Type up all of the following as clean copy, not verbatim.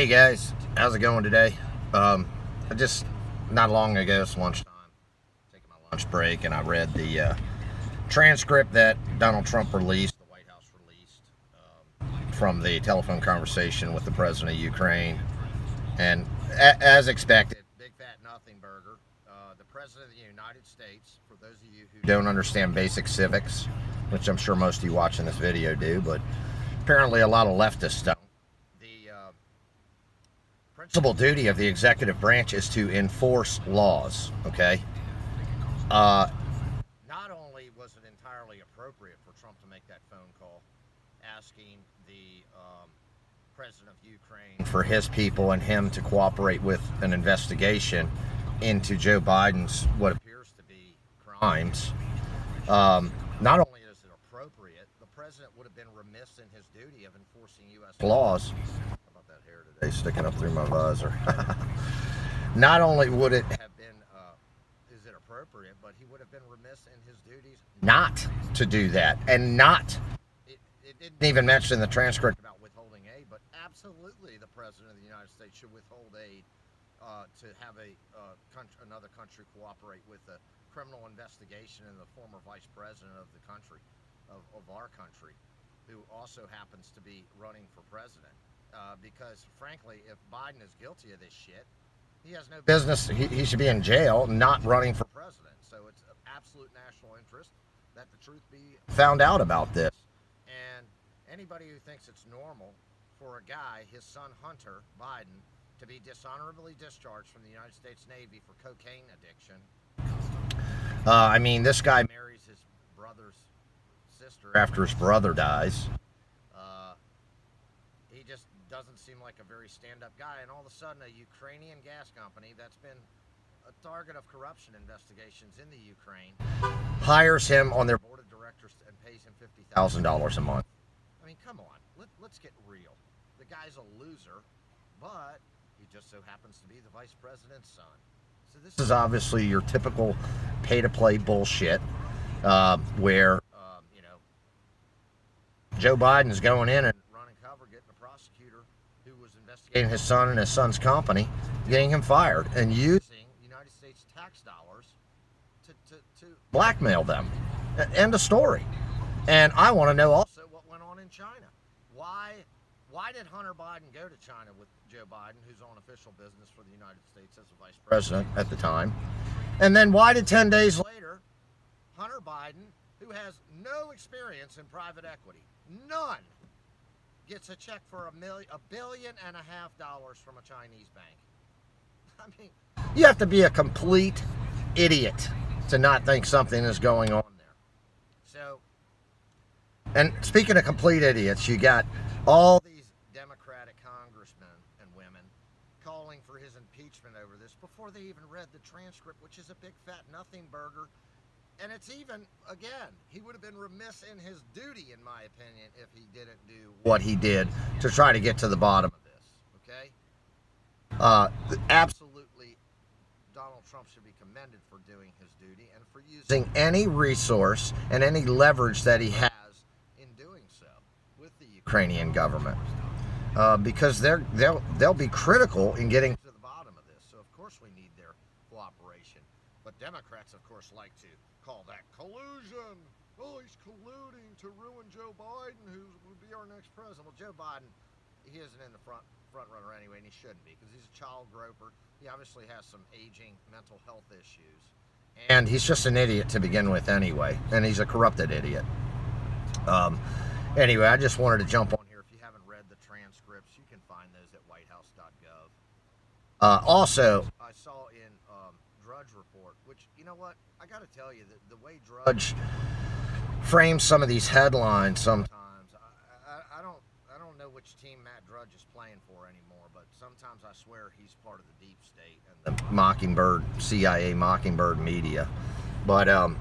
Hey guys, how's it going today? I just, not long ago, it's lunchtime, taking my lunch break, and I read the transcript that Donald Trump released, the White House released, from the telephone conversation with the president of Ukraine. And as expected, big fat Nothingburger, the president of the United States, for those of you who don't understand basic civics, which I'm sure most of you watching this video do, but apparently a lot of leftists don't. Principal duty of the executive branch is to enforce laws, okay? Not only was it entirely appropriate for Trump to make that phone call asking the president of Ukraine for his people and him to cooperate with an investigation into Joe Biden's what appears to be crimes, not only is it appropriate, the president would have been remiss in his duty of enforcing U.S. laws. Sticking up through my visor. Not only would it have been, is it appropriate, but he would have been remiss in his duties not to do that. And not, it didn't even mention in the transcript about withholding aid, but absolutely the president of the United States should withhold aid to have another country cooperate with a criminal investigation in the former vice president of the country, of our country, who also happens to be running for president. Because, frankly, if Biden is guilty of this shit, he has no business. He should be in jail, not running for president. So it's of absolute national interest that the truth be found out about this. And anybody who thinks it's normal for a guy, his son Hunter Biden, to be dishonorably discharged from the United States Navy for cocaine addiction. I mean, this guy marries his brother's sister after his brother dies. He just doesn't seem like a very stand-up guy, and all of a sudden a Ukrainian gas company that's been a target of corruption investigations in the Ukraine hires him on their board of directors and pays him $50,000 a month. I mean, come on, let's get real. The guy's a loser, but he just so happens to be the vice president's son. So this is obviously your typical pay-to-play bullshit, where Joe Biden's going in and getting a prosecutor who was investigating his son and his son's company, getting him fired, and using United States tax dollars to blackmail them. End of story. And I want to know also what went on in China. Why did Hunter Biden go to China with Joe Biden, who's on official business for the United States as a vice president at the time? And then why did 10 days later, Hunter Biden, who has no experience in private equity, none, gets a check for $1.5 billion from a Chinese bank? I mean, you have to be a complete idiot to not think something is going on there. So, and speaking of complete idiots, you got all these Democratic congressmen and women calling for his impeachment over this before they even read the transcript, which is a big fat Nothingburger. And it's even, again, he would have been remiss in his duty, in my opinion, if he didn't do what he did to try to get to the bottom of this, okay? Absolutely, Donald Trump should be commended for doing his duty and for using any resource and any leverage that he has in doing so with the Ukrainian government. Because they'll be critical in getting to the bottom of this. So, of course, we need their cooperation. But Democrats, of course, like to call that collusion. Oh, he's colluding to ruin Joe Biden, who would be our next president. Well, Joe Biden, he isn't in the front runner anyway, and he shouldn't be, because he's a child groper. He obviously has some aging mental health issues. And he's just an idiot to begin with anyway, and he's a corrupted idiot. Anyway, I just wanted to jump on here. If you haven't read the transcripts, you can find those at whitehouse.gov. Also, I saw in Drudge Report, which, you know what, I got to tell you, the way Drudge frames some of these headlines sometimes, I don't know which team Matt Drudge is playing for anymore, but sometimes I swear he's part of the deep state and the Mockingbird, CIA Mockingbird media. But, oh,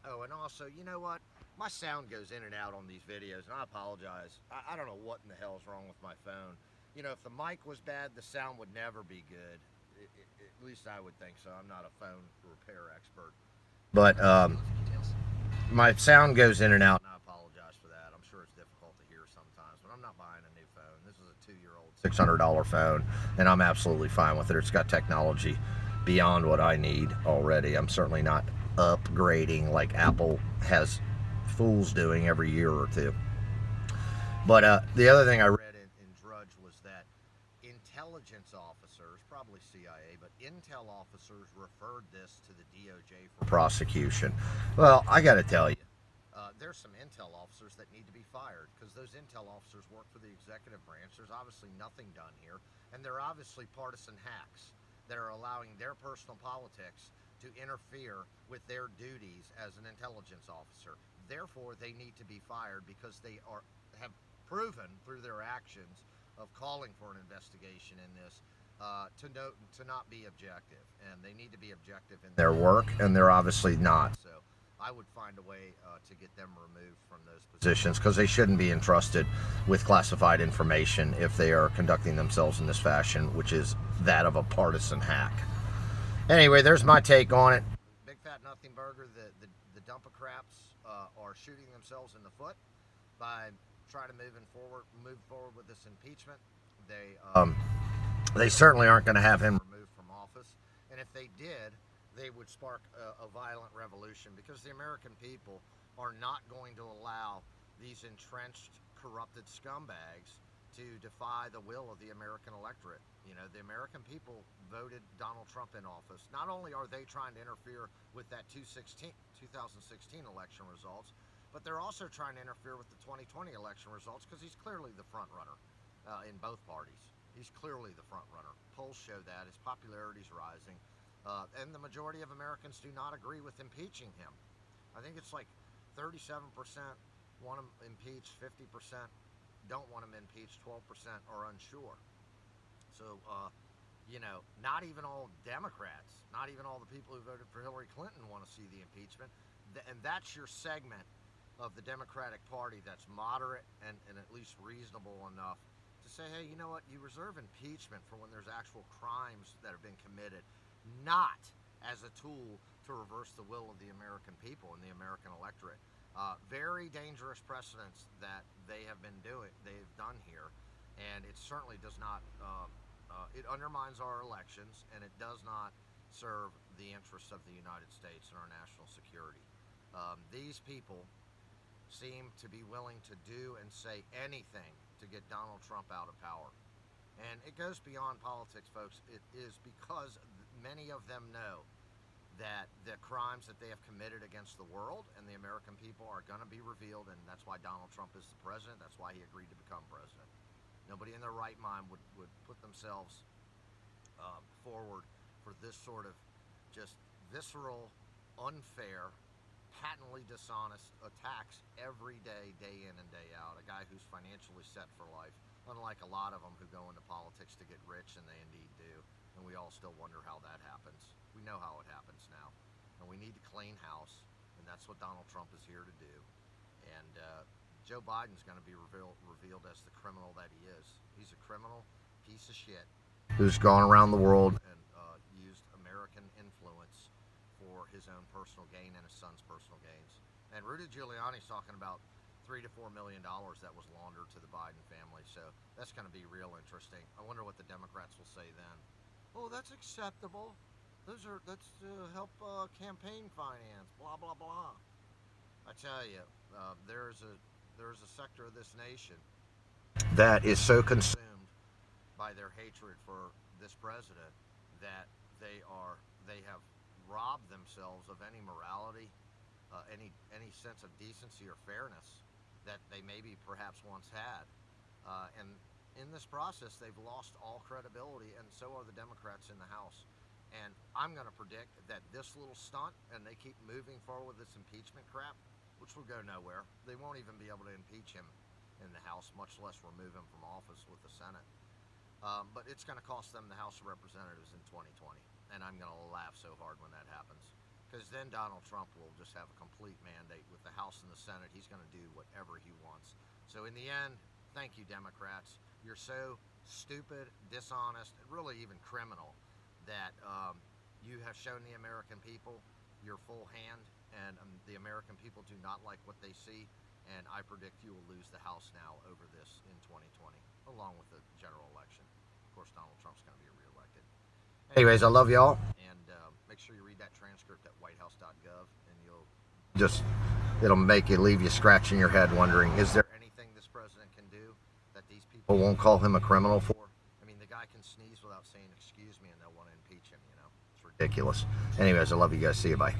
and also, you know what, my sound goes in and out on these videos, and I apologize. I don't know what in the hell is wrong with my phone. You know, if the mic was bad, the sound would never be good. At least I would think so. I'm not a phone repair expert. But my sound goes in and out, and I apologize for that. I'm sure it's difficult to hear sometimes, but I'm not buying a new phone. This is a 2-year-old $600 phone, and I'm absolutely fine with it. It's got technology beyond what I need already. I'm certainly not upgrading like Apple has fools doing every year or two. But the other thing I read in Drudge was that intelligence officers, probably CIA, but intel officers referred this to the DOJ for prosecution. Well, I got to tell you, there's some intel officers that need to be fired because those intel officers work for the executive branch. There's obviously nothing done here, and they're obviously partisan hacks that are allowing their personal politics to interfere with their duties as an intelligence officer. Therefore, they need to be fired because they have proven through their actions of calling for an investigation in this to not be objective, and they need to be objective in their work, and they're obviously not. So I would find a way to get them removed from those positions because they shouldn't be entrusted with classified information if they are conducting themselves in this fashion, which is that of a partisan hack. Anyway, there's my take on it. Big Fat Nothingburger, the Democrats are shooting themselves in the foot by trying to move forward with this impeachment. They certainly aren't going to have him removed from office, and if they did, they would spark a violent revolution because the American people are not going to allow these entrenched, corrupted scumbags to defy the will of the American electorate. You know, the American people voted Donald Trump in office. Not only are they trying to interfere with that 2016 election results, but they're also trying to interfere with the 2020 election results because he's clearly the front runner in both parties. He's clearly the front runner. Polls show that. His popularity is rising. And the majority of Americans do not agree with impeaching him. I think it's like 37% want him impeached, 50% don't want him impeached, 12% are unsure. So, you know, not even all Democrats, not even all the people who voted for Hillary Clinton want to see the impeachment. And that's your segment of the Democratic Party that's moderate and at least reasonable enough to say, hey, you know what, you reserve impeachment for when there's actual crimes that have been committed, not as a tool to reverse the will of the American people and the American electorate. Very dangerous precedents that they've done here, and it certainly does not, it undermines our elections, and it does not serve the interests of the United States and our national security. These people seem to be willing to do and say anything to get Donald Trump out of power. And it goes beyond politics, folks. It is because many of them know that the crimes that they have committed against the world and the American people are going to be revealed, and that's why Donald Trump is the president. That's why he agreed to become president. Nobody in their right mind would put themselves forward for this sort of just visceral, unfair, patently dishonest attacks every day, day in and day out. A guy who's financially set for life, unlike a lot of them who go into politics to get rich, and they indeed do. And we all still wonder how that happens. We know how it happens now. And we need to clean house, and that's what Donald Trump is here to do. And Joe Biden's going to be revealed as the criminal that he is. He's a criminal piece of shit who's gone around the world and used American influence for his own personal gain and his son's personal gains. And Rudy Giuliani's talking about $3 to $4 million that was laundered to the Biden family. So that's going to be real interesting. I wonder what the Democrats will say then. Oh, that's acceptable. That's to help campaign finance. Blah blah blah. I tell you, there's a sector of this nation that is so consumed by their hatred for this president that they have robbed themselves of any morality, any sense of decency or fairness that they maybe perhaps once had. And in this process, they've lost all credibility, and so are the Democrats in the House. And I'm going to predict that this little stunt, and they keep moving forward with this impeachment crap, which will go nowhere. They won't even be able to impeach him in the House, much less remove him from office with the Senate. But it's going to cost them the House of Representatives in 2020. And I'm going to laugh so hard when that happens. Because then Donald Trump will just have a complete mandate with the House and the Senate. He's going to do whatever he wants. So in the end, thank you, Democrats. You're so stupid, dishonest, and really even criminal that you have shown the American people your full hand, and the American people do not like what they see. And I predict you will lose the House now over this in 2020, along with the general election. Of course, Donald Trump's going to be reelected. Anyways, I love y'all, and make sure you read that transcript at whitehouse.gov, and it'll make you leave you scratching your head wondering, is there anything this president can do that these people won't call him a criminal for? I mean, the guy can sneeze without saying excuse me, and they'll want to impeach him, It's ridiculous. Anyways, I love you guys. See you. Bye.